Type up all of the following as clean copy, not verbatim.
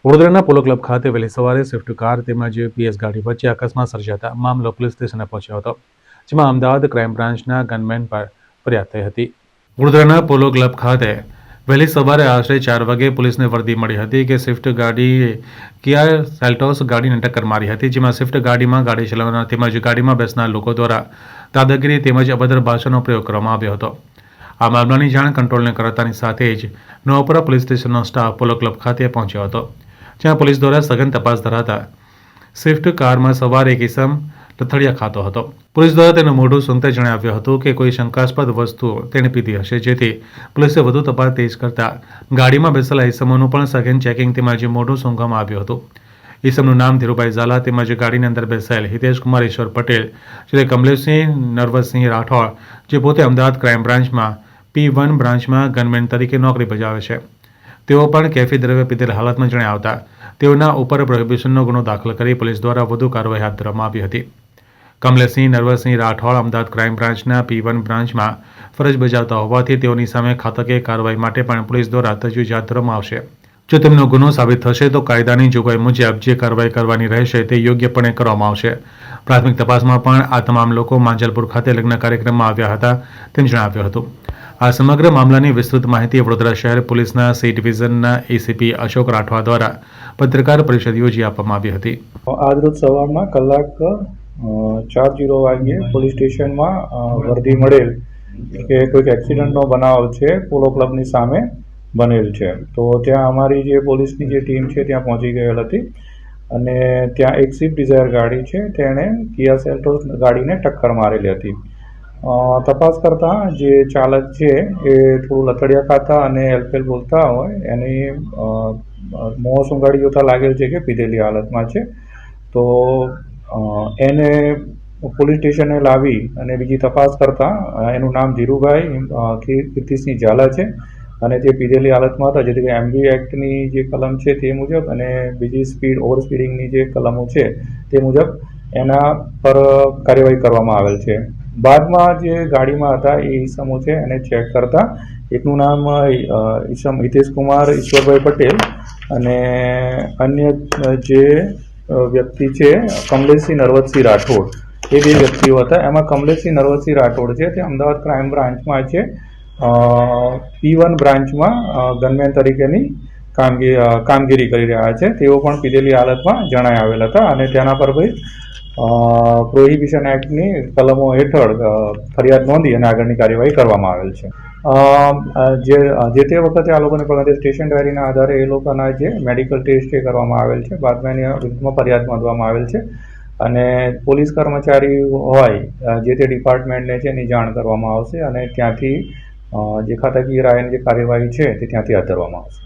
વડોદરાના પોલો ક્લબ ખાતે વહેલી સવારે સ્વિફ્ટ કાર તેમજ પીએસ ગાડી વચ્ચે અકસ્માત સર્જાતા મામલો પોલીસ સ્ટેશને પહોંચ્યો હતો, જેમાં અમદાવાદ ક્રાઇમ બ્રાન્ચના ગનમેન પર ફરિયાદ થઈ હતી. વડોદરાના પોલો ક્લબ ખાતે વહેલી સવારે આશરે 4 વાગે પોલીસને વર્દી મળી હતી કે સ્વિફ્ટ ગાડીએ કિયા સેલ્ટોસ ગાડીને ટક્કર મારી હતી, જેમાં સ્વિફ્ટ ગાડીમાં ગાડી ચલાવનાર તેમજ ગાડીમાં બેસનાર લોકો દ્વારા દાદાગીરી તેમજ અભદ્ર ભાષાનો પ્રયોગ કરવામાં આવ્યો હતો. આ મામલાની જાણ કંટ્રોલને કરતાની સાથે જ નવાપુરા પોલીસ સ્ટેશનનો સ્ટાફ પોલો ક્લબ ખાતે પહોંચ્યો હતો, જ્યાં પોલીસ દ્વારા સઘન તપાસ ધરાતા સ્વિફ્ટ કારમાં સવાર એક ઇસમ લથડિયા ખાતો હતો. પોલીસ દ્વારા તેનું મોઢું સૂંઘતા જણાવ્યું હતું કે કોઈ શંકાસ્પદ વસ્તુ તેણે પીધી હશે, જેથી પોલીસે વધુ તપાસ તેજ કરતા ગાડીમાં બેસેલા ઇસમોનું પણ સઘન ચેકિંગ તેમજ મોઢું સૂંઘવામાં આવ્યું હતું. ઇસમનું નામ ધીરુભાઈ ઝાલા તેમજ ગાડીની અંદર બેસેલ હિતેશ કુમાર ઈશ્વર પટેલ, જ્યારે કમલેશસિંહ નરવતસિંહ રાઠોડ, જે પોતે અમદાવાદ ક્રાઇમ બ્રાન્ચમાં P1 બ્રાન્ચમાં ગનમેન તરીકે નોકરી બજાવે છે, તેઓ પણ કેફી દ્રવ્ય પીધેલ હાલતમાં જણાયા આવતા તેઓના ઉપર પ્રોહિબિશનનો ગુનો દાખલ કરી પોલીસ દ્વારા વધુ કાર્યવાહી હાથ ધરવામાં આવી હતી. કમલેશસિંહ નરવતસિંહ રાઠોડ અમદાવાદ ક્રાઇમ બ્રાન્ચના P1 બ્રાન્ચમાં ફરજ બજાવતા હોવાથી તેઓની સામે ખાતાકીય કાર્યવાહી માટે પણ પોલીસ દ્વારા તજવીજ હાથ ધરવામાં આવશે. જો તેમનો ગુનો સાબિત થશે તો કાયદાની જોગવાઈ મુજબ જે કાર્યવાહી કરવાની રહેશે તે યોગ્યપણે કરવામાં આવશે. પ્રાથમિક તપાસમાં પણ આ તમામ લોકો માંજલપુર ખાતે લગ્ન કાર્યક્રમમાં આવ્યા હતા તેમ જણાવ્યું હતું. આ સમગ્ર મામલાની વિસ્તૃત માહિતી વડોદરા શહેર પોલીસના સી ડિવિઝનના એસીપી અશોક રાઠવા દ્વારા પત્રકાર પરિષદ યોજી આપવામાં આવી હતી. આજરોજ સવારમાં કલાક 4:00 વાગ્યે પોલીસ સ્ટેશનમાં વર્દી મળેલ કે કોઈક એક્સિડન્ટનો બનાવ છે પોલો ક્લબની સામે બનેલ છે, તો ત્યાં અમારી જે પોલીસની જે ટીમ છે ત્યાં પહોંચી ગયેલ હતી અને ત્યાં એક સ્વિફ્ટ ડિઝાયર ગાડી છે તેણે કિયા સેલ્ટોસ ગાડીને ટક્કર મારેલી હતી. તપાસ કરતા જે ચાલક છે એ થોડું લથડિયા ખાતા અને એલફેલ બોલતા હોય, એની મોં સુંઘાડી જોતા લાગેલ છે કે પીધેલી હાલતમાં છે, તો એને પોલીસ સ્ટેશને લાવી અને બીજી તપાસ કરતા એનું નામ ધીરુભાઈ કીર્તિસિંહ ઝાલા છે અને તે પીધેલી હાલતમાં હતા, જેથી એમવી એક્ટની જે કલમ છે તે મુજબ અને બીજી ઓવર સ્પીડિંગની જે કલમો છે તે મુજબ એના પર કાર્યવાહી કરવામાં આવેલ છે. બાદમાં જે ગાડીમાં હતા એ ઈસમો છે એને ચેક કરતા એકનું નામ ઈસમ હિતેશ કુમાર ઈશ્વરભાઈ પટેલ અને અન્ય જે વ્યક્તિ છે કમલેશસિંહ નરવતસિંહ રાઠોડ, એ બે વ્યક્તિઓ હતા. એમાં કમલેશસિંહ નરવતસિંહ રાઠોડ છે તે અમદાવાદ ક્રાઇમ બ્રાન્ચમાં છે, P1 બ્રાન્ચમાં ગનમેન તરીકેની કામગીરી કરી રહ્યા છે. તેઓ પણ પીધેલી હાલતમાં જણાઈ આવેલ હતા અને તેના પર ભાઈ પ્રોહિબિશન એક્ટની કલમો હેઠળ ફરિયાદ નોંધી અને આગળની કાર્યવાહી કરવામાં આવેલ છે. જે તે વખતે આ લોકોને પણ સ્ટેશન ડાયરીના આધારે એ લોકોના જે મેડિકલ ટેસ્ટ એ કરવામાં આવેલ છે, બાદમાં એની વિરુદ્ધમાં ફરિયાદ નોંધવામાં આવેલ છે અને પોલીસ કર્મચારી હોય જે તે ડિપાર્ટમેન્ટને છે એની જાણ કરવામાં આવશે અને ત્યાંથી જે ખાતાકીય રાયની જે કાર્યવાહી છે તે ત્યાંથી હાથ ધરવામાં આવશે.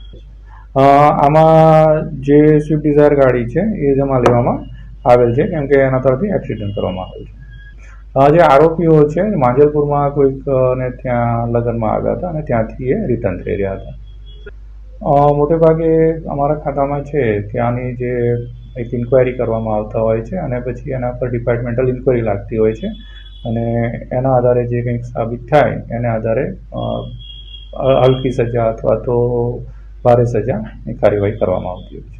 આમાં જે સ્વિફ્ટ ડિઝાયર ગાડી છે એ જમા લેવામાં આવેલ છે, કેમ કે એના તરફથી એક્સિડન્ટ કરવામાં આવેલ છે. જે આરોપીઓ છે માંજલપુરમાં કોઈકને ત્યાં લગ્નમાં આવ્યા હતા અને ત્યાંથી એ રિટર્ન થઈ રહ્યા હતા. મોટે ભાગે અમારા ખાતામાં છે ત્યાંની જે એક ઇન્ક્વાયરી કરવામાં આવતા હોય છે અને પછી એના પર ડિપાર્ટમેન્ટલ ઇન્ક્વાયરી લાગતી હોય છે અને એના આધારે જે કંઈક સાબિત થાય એના આધારે હલકી સજા અથવા તો ભારે સજાની કાર્યવાહી કરવામાં આવતી હોય છે.